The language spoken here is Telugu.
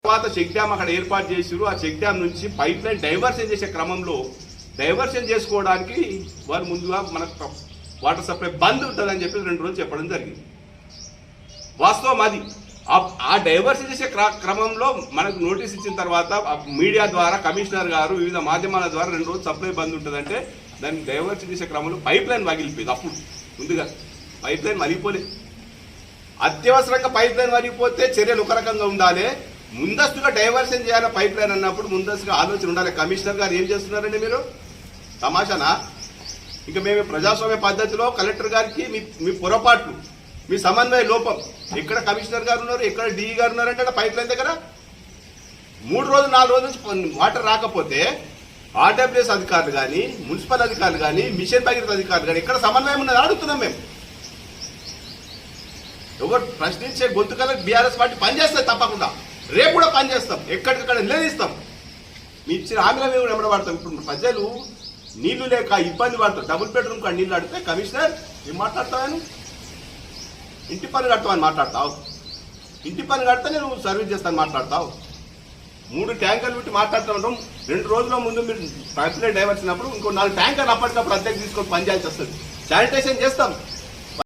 తర్వాత చెక్ డ్యామ్ అక్కడ ఏర్పాటు చేసిరు. ఆ చెక్ డ్యామ్ నుంచి పైప్ లైన్ డైవర్షన్ చేసే క్రమంలో డైవర్షన్ చేసుకోవడానికి వారు ముందుగా మనకు వాటర్ సప్లై బంద్ ఉంటుందని చెప్పి 2 రోజులు చెప్పడం జరిగింది. వాస్తవం అది. ఆ డైవర్షన్ చేసే క్రమంలో మనకు నోటీస్ ఇచ్చిన తర్వాత మీడియా ద్వారా కమిషనర్ గారు వివిధ మాధ్యమాల ద్వారా 2 రోజులు సప్లై బంద్ ఉంటుందంటే దాన్ని డైవర్షన్ చేసే క్రమంలో పైప్ లైన్ వగిలిపోయింది. అప్పుడు ముందుగా పైప్ లైన్ వలిగిపోలేదు. అత్యవసరంగా పైప్ లైన్ వలిగిపోతే చర్యలు ఒక రకంగా ఉండాలి. ముందస్తుగా డైవర్షన్ చేయాలి పైప్ లైన్ అన్నప్పుడు ముందస్తుగా ఆలోచన ఉండాలి. కమిషనర్ గారు ఏం చేస్తున్నారండి మీరు? తమాషానా? ఇంకా మేము ప్రజాస్వామ్య పద్ధతిలో కలెక్టర్ గారికి మీ పొరపాట్లు, మీ సమన్వయ లోపం, ఎక్కడ కమిషనర్ గారు ఉన్నారు, ఎక్కడ డిఈ గారు ఉన్నారంటే పైప్ లైన్ దగ్గర 3 రోజులు 4 రోజుల నుంచి వాటర్ రాకపోతే ఆర్డబ్ల్యూఎస్ అధికారులు కానీ, మున్సిపల్ అధికారులు కానీ, మిషన్ భగీరథ అధికారులు కానీ ఎక్కడ సమన్వయం ఉన్నది అడుగుతున్నాం. మేము ఎవరు ప్రశ్నించే గొంతుకలకు బీఆర్ఎస్ పార్టీ పనిచేస్తుంది. తప్పకుండా రేపు కూడా పనిచేస్తాం. ఎక్కడికక్కడ నిలదీస్తాం. మీ ఇచ్చిన హామీలో మేము వెంబడబడతాం. ఇప్పుడు ప్రజలు నీళ్లు లేక ఇబ్బంది పడతారు. డబుల్ బెడ్రూమ్ కాడ నీళ్లు అడితే కమిషనర్ ఏం మాట్లాడతావని? ఇంటి పని కడతామని మాట్లాడతావు. ఇంటి పని కడితే నేను సర్వీస్ చేస్తాను మాట్లాడతావు. 3 ట్యాంకర్లు పెట్టి మాట్లాడుతుంటాం. 2 రోజుల ముందు మీరు పైప్ లైన్ డైవర్సినప్పుడు ఇంకో 4 ట్యాంకర్లు అప్పటికప్పుడు అద్దెకు తీసుకొని పనిచేయాల్సి వస్తుంది. శానిటేషన్ చేస్తాం.